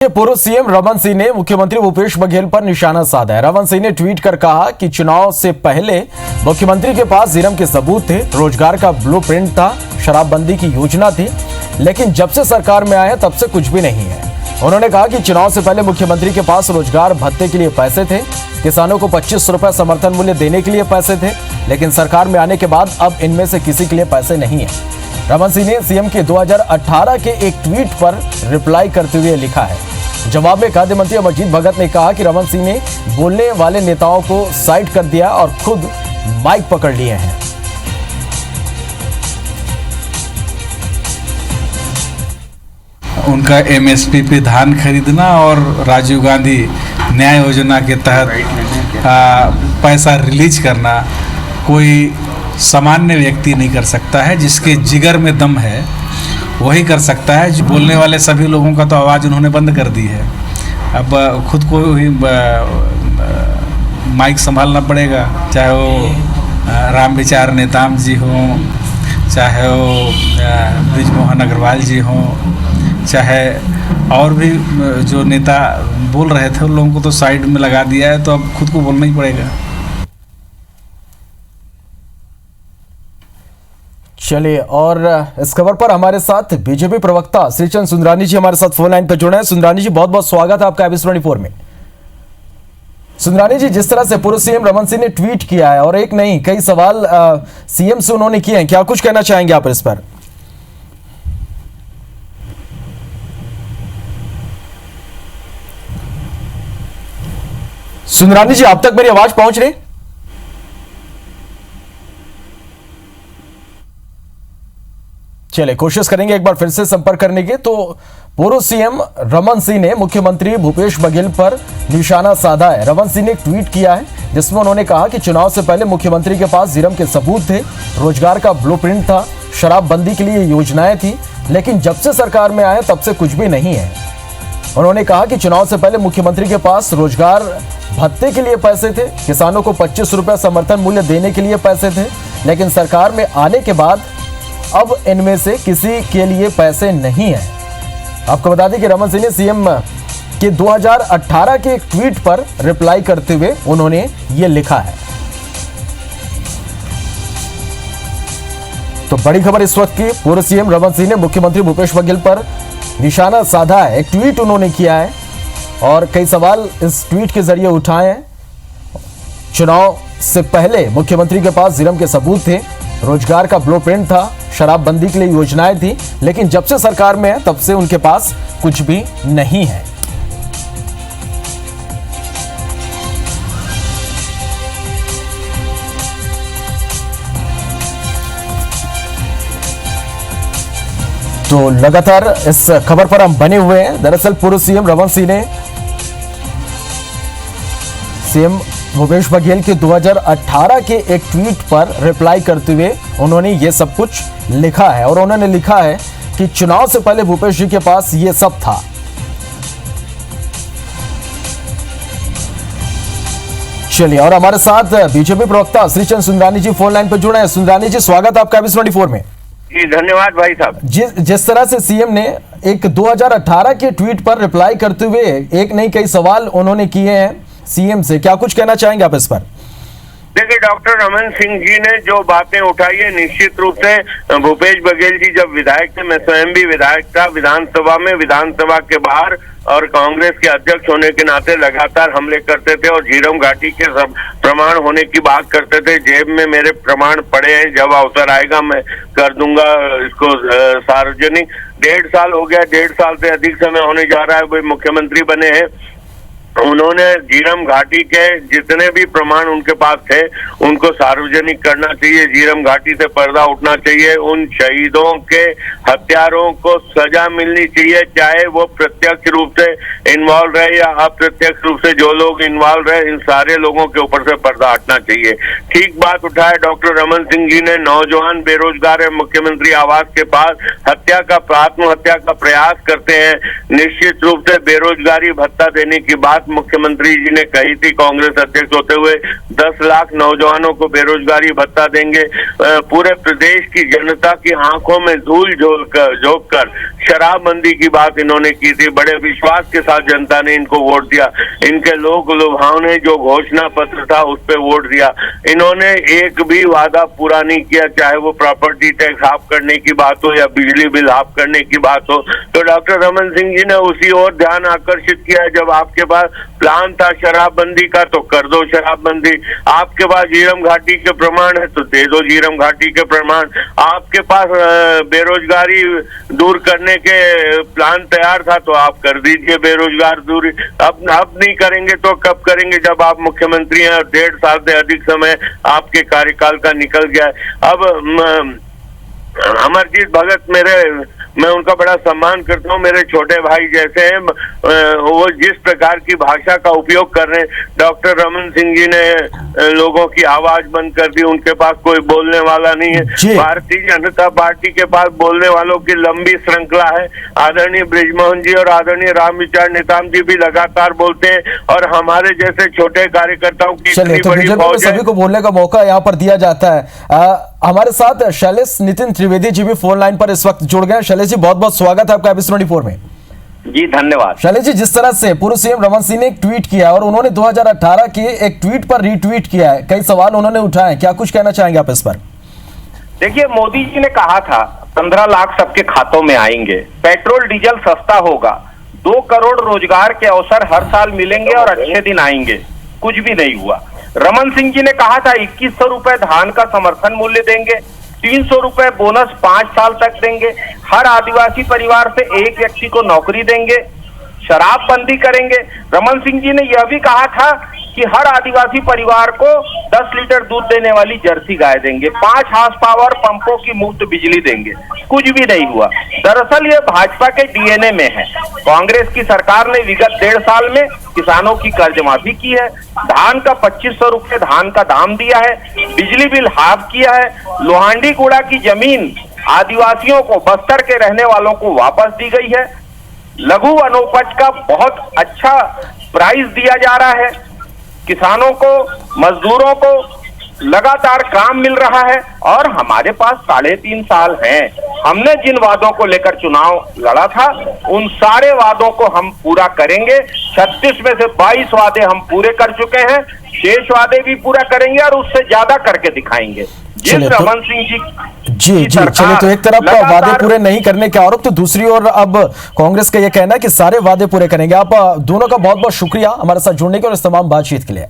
पूर्व सीएम रमन सिंह ने मुख्यमंत्री भूपेश बघेल पर निशाना साधा है। रमन सिंह ने ट्वीट कर कहा कि चुनाव से पहले मुख्यमंत्री के पास जिरम के सबूत थे, रोजगार का ब्लूप्रिंट था, शराबबंदी की योजना थी, लेकिन जब से सरकार में आए तब से कुछ भी नहीं है। उन्होंने कहा कि चुनाव से पहले मुख्यमंत्री के पास रोजगार भत्ते के लिए पैसे थे, किसानों को 25 रुपए समर्थन मूल्य देने के लिए पैसे थे, लेकिन सरकार में आने के बाद अब इनमें से किसी के लिए पैसे नहीं है। रमन सिंह ने सीएम के 2018 के एक ट्वीट पर रिप्लाई करते हुए लिखा है। जवाब में खाद्य मंत्री अमरजीत भगत ने कहा कि रमन सिंह ने बोलने वाले नेताओं को साइड कर दिया और खुद माइक पकड़ लिए हैं। उनका एमएसपी पे धान खरीदना और राजीव गांधी न्याय योजना के तहत पैसा रिलीज करना कोई सामान्य व्यक्ति नहीं कर सकता है। जिसके जिगर में दम है वही कर सकता है। जो बोलने वाले सभी लोगों का तो आवाज़ उन्होंने बंद कर दी है। अब खुद को ही माइक संभालना पड़ेगा, चाहे वो राम विचार नेताम जी हों, चाहे वो ब्रिजमोहन अग्रवाल जी हों, चाहे और भी जो नेता बोल रहे थे उन लोगों को तो साइड में लगा दिया है, तो अब खुद को बोलना ही पड़ेगा। चलिए, और इस खबर पर हमारे साथ बीजेपी प्रवक्ता श्रीचंद सुंदरानी जी हमारे साथ फोन लाइन पर जुड़े हैं। सुंदरानी जी, बहुत बहुत स्वागत है आपका एबीसी 24 में। सुंदरानी जी, जिस तरह से पूर्व सीएम रमन सिंह ने ट्वीट किया है और एक नहीं कई सवाल सीएम से उन्होंने किए हैं, क्या कुछ कहना चाहेंगे आप इस पर? सुंदरानी जी, आप तक मेरी आवाज पहुंच रही? चलिए, कोशिश करेंगे एक बार फिर से संपर्क करने की। तो पूर्व सीएम रमन सिंह ने मुख्यमंत्री भूपेश बघेल पर निशाना साधा है। रमन सिंह ने एक ट्वीट किया है जिसमें उन्होंने कहा कि चुनाव से पहले मुख्यमंत्री के पास जिरम के सबूत थे, रोजगार का ब्लूप्रिंट था, शराबबंदी के लिए योजनाएं थी, लेकिन जब से सरकार में आए तब से कुछ भी नहीं है। उन्होंने कहा कि चुनाव से पहले मुख्यमंत्री के पास रोजगार भत्ते के लिए पैसे थे, किसानों को 25 रुपए समर्थन मूल्य देने के लिए पैसे थे, लेकिन सरकार में आने के बाद अब इनमें से किसी के लिए पैसे नहीं हैं। आपको बता दें कि रमन सिंह ने सीएम के 2018 के एक ट्वीट पर रिप्लाई करते हुए उन्होंने ये लिखा है। तो बड़ी खबर इस वक्त की, पूर्व सीएम रमन सिंह ने मुख्यमंत्री भूपेश बघेल पर निशाना साधा है। एक ट्वीट उन्होंने किया है और कई सवाल इस ट्वीट के जरिए उठाए हैं। चुनाव से पहले मुख्यमंत्री के पास जिरम के सबूत थे, रोजगार का ब्लूप्रिंट था, शराबबंदी के लिए योजनाएं थी, लेकिन जब से सरकार में है तब से उनके पास कुछ भी नहीं है। तो लगातार इस खबर पर हम बने हुए हैं। दरअसल पूर्व सीएम रमन सिंह ने सीएम भूपेश बघेल के 2018 के एक ट्वीट पर रिप्लाई करते हुए उन्होंने ये सब कुछ लिखा है और उन्होंने लिखा है कि चुनाव से पहले भूपेश जी के पास ये सब था। चलिए, और हमारे साथ बीजेपी प्रवक्ता श्रीचंद सुंदरानी जी फोन लाइन पर जुड़े हैं। सुंदरानी जी, स्वागत है आपका एबीसी 24 में। जी धन्यवाद भाई साहब। जिस तरह से सीएम ने एक 2018 के ट्वीट पर रिप्लाई करते हुए एक नहीं कई सवाल उन्होंने किए हैं सीएम से, क्या कुछ कहना चाहेंगे आप इस पर? देखिए, डॉक्टर रमन सिंह जी ने जो बातें उठाई है, निश्चित रूप से भूपेश बघेल जी जब विधायक थे, मैं स्वयं भी विधायक था, विधानसभा में, विधानसभा के बाहर और कांग्रेस के अध्यक्ष होने के नाते लगातार हमले करते थे और झीरम घाटी के सब प्रमाण होने की बात करते थे। जेब में मेरे प्रमाण पड़े हैं, जब अवसर आएगा मैं कर दूंगा इसको सार्वजनिक। 1.5 साल हो गया, 1.5 साल से अधिक समय होने जा रहा है वो मुख्यमंत्री बने हैं। उन्होंने झीरम घाटी के जितने भी प्रमाण उनके पास थे उनको सार्वजनिक करना चाहिए। झीरम घाटी से पर्दा उठना चाहिए। उन शहीदों के हत्यारों को सजा मिलनी चाहिए, चाहे वो प्रत्यक्ष रूप से इन्वॉल्व रहे या अप्रत्यक्ष रूप से जो लोग इन्वॉल्व रहे, इन सारे लोगों के ऊपर से पर्दा हटना चाहिए। ठीक बात उठाए डॉक्टर रमन सिंह जी ने। नौजवान बेरोजगार है, मुख्यमंत्री आवास के पास आत्महत्या का प्रयास करते हैं। निश्चित रूप से बेरोजगारी भत्ता देने की बात मुख्यमंत्री जी ने कही थी कांग्रेस अध्यक्ष होते हुए। 10 लाख नौजवानों को बेरोजगारी भत्ता देंगे। पूरे प्रदेश की जनता की आंखों में धूल झोंक कर शराबबंदी की बात इन्होंने की थी। बड़े विश्वास के साथ जनता ने इनको वोट दिया। इनके लोक लुभावने जो घोषणा पत्र था उस पर वोट दिया। इन्होंने एक भी वादा पूरा नहीं किया, चाहे वो प्रॉपर्टी टैक्स हाफ करने की बात हो या बिजली बिल हाफ करने की बात हो। तो डॉक्टर रमन सिंह जी ने उसी ओर ध्यान आकर्षित किया। जब आपके पास प्लान था शराबबंदी का तो कर दो शराबबंदी। आपके पास झीरम घाटी के प्रमाण है तो दे दो झीरम घाटी के प्रमाण। आपके पास बेरोजगारी दूर करने के प्लान तैयार था तो आप कर दीजिए बेरोजगार दूरी। अब नहीं करेंगे तो कब करेंगे, जब आप मुख्यमंत्री हैं और 1.5 साल से अधिक समय आपके कार्यकाल का निकल गया है। अब अमरजीत भगत मैं उनका बड़ा सम्मान करता हूँ, मेरे छोटे भाई जैसे हैं। वो जिस प्रकार की भाषा का उपयोग कर रहे हैं, डॉक्टर रमन सिंह जी ने लोगों की आवाज बंद कर दी। उनके पास कोई बोलने वाला नहीं है। भारतीय जनता पार्टी के पास बोलने वालों की लंबी श्रृंखला है। आदरणीय बृजमोहन जी और आदरणीय रामविचार नेताम जी भी लगातार बोलते हैं और हमारे जैसे छोटे कार्यकर्ताओं की इतनी बड़ी फौज है। सभी को बोलने का मौका यहाँ पर दिया जाता है। हमारे साथ शैलेश नितिन त्रिवेदी जी भी फोन लाइन पर इस वक्त जुड़ गए। शैलेश जी, बहुत बहुत स्वागत है आपका एबीसी 24 में। जी धन्यवाद। शैलेश जी, जिस तरह से पूर्व सीएम रमन सिंह ने एक ट्वीट किया और उन्होंने 2018 के एक ट्वीट पर रीट्वीट किया है, कई सवाल उन्होंने उठाए, क्या कुछ कहना चाहेंगे आप इस पर? देखिए, मोदी जी ने कहा था 15 लाख सबके खातों में आएंगे, पेट्रोल डीजल सस्ता होगा, 2 करोड़ रोजगार के अवसर हर साल मिलेंगे और अच्छे दिन आएंगे। कुछ भी नहीं हुआ। रमन सिंह जी ने कहा था 2100 रुपए धान का समर्थन मूल्य देंगे, 300 रुपए बोनस 5 साल तक देंगे, हर आदिवासी परिवार से एक व्यक्ति को नौकरी देंगे, शराबबंदी करेंगे। रमन सिंह जी ने यह भी कहा था कि हर आदिवासी परिवार को 10 लीटर दूध देने वाली जर्सी गाय देंगे, 5 हार्स पावर पंपों की मुफ्त बिजली देंगे। कुछ भी नहीं हुआ। दरअसल ये भाजपा के डीएनए में है। कांग्रेस की सरकार ने विगत 1.5 साल में किसानों की कर्ज माफी की है, धान का 2500 रुपए धान का दाम दिया है, बिजली बिल हाफ किया है, लोहांडी गुड़ा की जमीन आदिवासियों को, बस्तर के रहने वालों को वापस दी गई है, लघु वनोपज का बहुत अच्छा प्राइस दिया जा रहा है, किसानों को, मजदूरों को लगातार काम मिल रहा है और हमारे पास 3.5 साल हैं। हमने जिन वादों को लेकर चुनाव लड़ा था उन सारे वादों को हम पूरा करेंगे। 36 में से 22 वादे हम पूरे कर चुके हैं, शेष वादे भी पूरा करेंगे और उससे ज्यादा करके दिखाएंगे। जिस रमन सिंह जी चलिए, तो एक तरफ वादे पूरे नहीं करने के आरोप, तो दूसरी ओर अब कांग्रेस का यह कहना है कि सारे वादे पूरे करेंगे। आप दोनों का बहुत बहुत शुक्रिया हमारे साथ जुड़ने के और इस तमाम बातचीत के लिए।